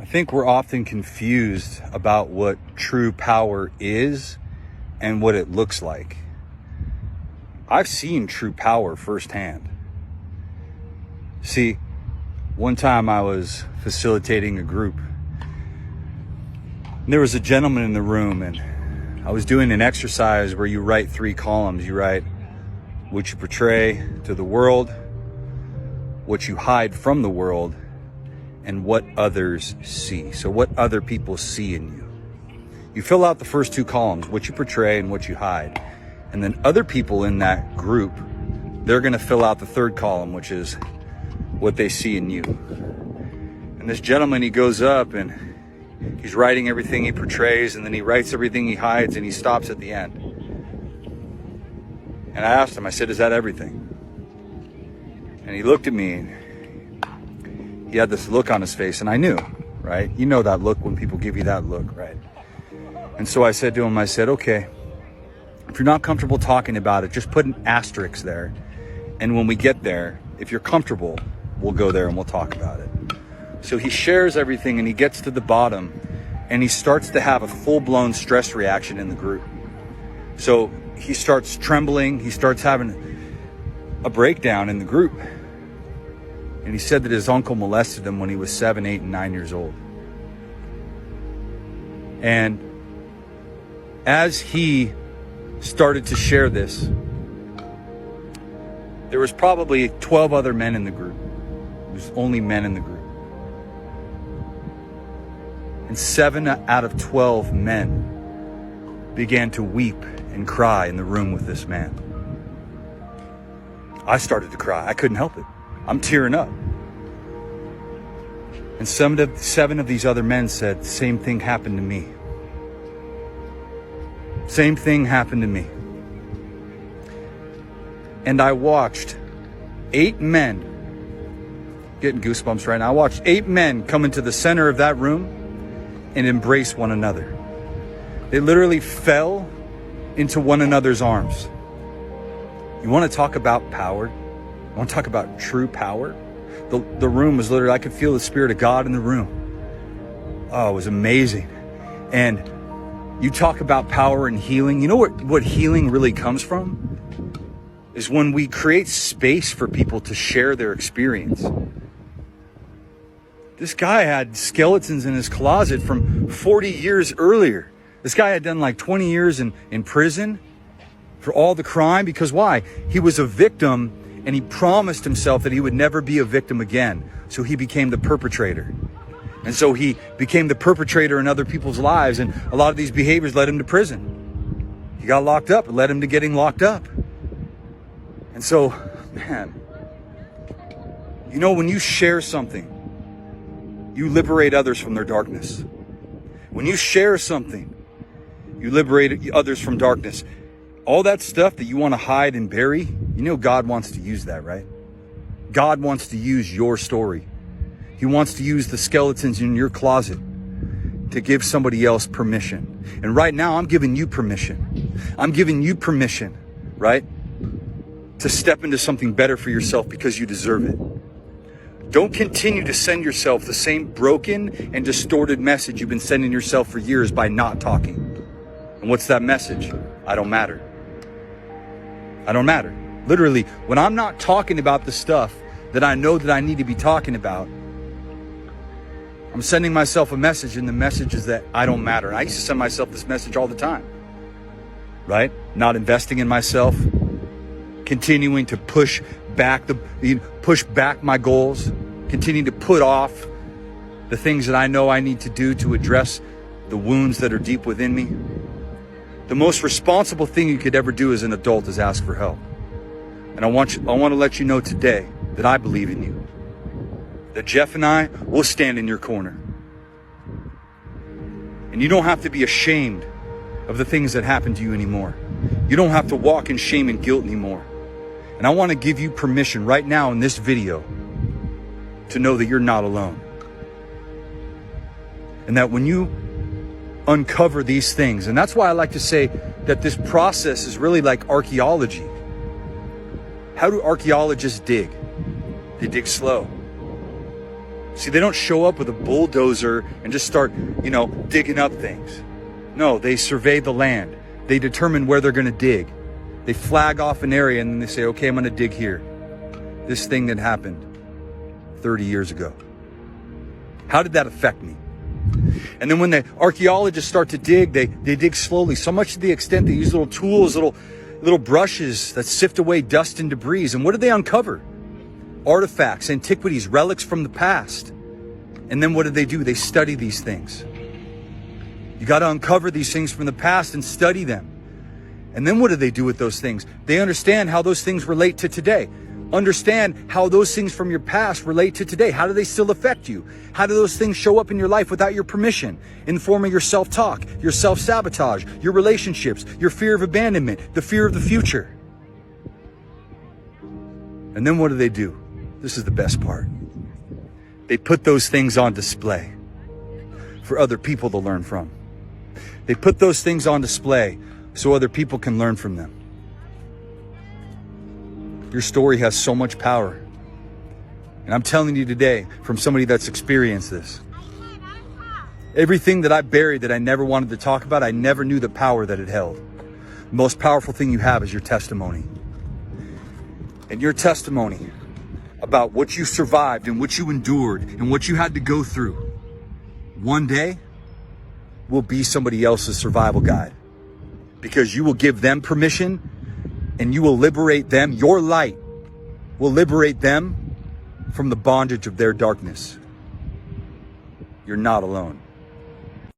I think we're often confused about what true power is and what it looks like. I've seen true power firsthand. See, one time I was facilitating a group, and there was a gentleman in the room, and I was doing an exercise where you write 3 columns. You write what you portray to the world, what you hide from the world, and what others see. So what other people see in you. You fill out the first 2 columns, what you portray and what you hide. And then other people in that group, they're gonna fill out the 3rd column, which is what they see in you. And this gentleman, he goes up and he's writing everything he portrays, and then he writes everything he hides, and he stops at the end. And I asked him, I said, is that everything? And he looked at me, and he had this look on his face, and I knew, right? You know that look when people give you that look, right? And so I said to him, I said, okay, if you're not comfortable talking about it, just put an asterisk there. And when we get there, if you're comfortable, we'll go there and we'll talk about it. So he shares everything, and he gets to the bottom, and he starts to have a full-blown stress reaction in the group. So he starts trembling, he starts having a breakdown in the group. And he said that his uncle molested him when he was 7, 8, and 9 years old. And as he started to share this, there was probably 12 other men in the group. It was only men in the group. And 7 out of 12 men began to weep and cry in the room with this man. I started to cry. I couldn't help it. I'm tearing up. And 7 of these other men said, same thing happened to me. Same thing happened to me. And I watched 8 men, getting goosebumps right now. I watched 8 men come into the center of that room and embrace one another. They literally fell into one another's arms. You want to talk about power? You want to talk about true power? The room was literally, I could feel the Spirit of God in the room. Oh, it was amazing. And you talk about power and healing. You know what healing really comes from? Is when we create space for people to share their experience. This guy had skeletons in his closet from 40 years earlier. This guy had done like 20 years in prison for all the crime. Because why? He was a victim, and he promised himself that he would never be a victim again. So he became the perpetrator. And so he became the perpetrator in other people's lives. And a lot of these behaviors led him to prison. He got locked up. It led him to getting locked up. And so, man, you know, when you share something, you liberate others from their darkness. When you share something, you liberate others from darkness. All that stuff that you want to hide and bury, you know God wants to use that, right? God wants to use your story. He wants to use the skeletons in your closet to give somebody else permission. And right now, I'm giving you permission. I'm giving you permission, right? To step into something better for yourself because you deserve it. Don't continue to send yourself the same broken and distorted message you've been sending yourself for years by not talking. And what's that message? I don't matter. I don't matter. Literally, when I'm not talking about the stuff that I know that I need to be talking about, I'm sending myself a message, and the message is that I don't matter. And I used to send myself this message all the time, right? Not investing in myself, continuing to push back my goals, continuing to put off the things that I know I need to do to address the wounds that are deep within me. The most responsible thing you could ever do as an adult is ask for help. And I want to let you know today that I believe in you. That Jeff and I will stand in your corner. And you don't have to be ashamed of the things that happen to you anymore. You don't have to walk in shame and guilt anymore. And I want to give you permission right now in this video to know that you're not alone. And that when you uncover these things, and that's why I like to say that this process is really like archaeology. How do archaeologists dig? They dig slow. See, they don't show up with a bulldozer and just start, digging up things. No, they survey the land. They determine where they're going to dig. They flag off an area and then they say, okay, I'm going to dig here. This thing that happened 30 years ago. How did that affect me? And then when the archaeologists start to dig, they dig slowly, so much to the extent they use little tools, little brushes that sift away dust and debris. And what do they uncover? Artifacts, antiquities, relics from the past. And then what do? They study these things. You got to uncover these things from the past and study them. And then what do they do with those things? They understand how those things relate to today. Understand how those things from your past relate to today. How do they still affect you? How do those things show up in your life without your permission? In the form of your self-talk, your self-sabotage, your relationships, your fear of abandonment, the fear of the future. And then what do? This is the best part. They put those things on display for other people to learn from. They put those things on display so other people can learn from them. Your story has so much power. And I'm telling you today, from somebody that's experienced this, everything that I buried that I never wanted to talk about, I never knew the power that it held. The most powerful thing you have is your testimony. And your testimony about what you survived and what you endured and what you had to go through, one day will be somebody else's survival guide. Because you will give them permission and you will liberate them. Your light will liberate them from the bondage of their darkness. You're not alone.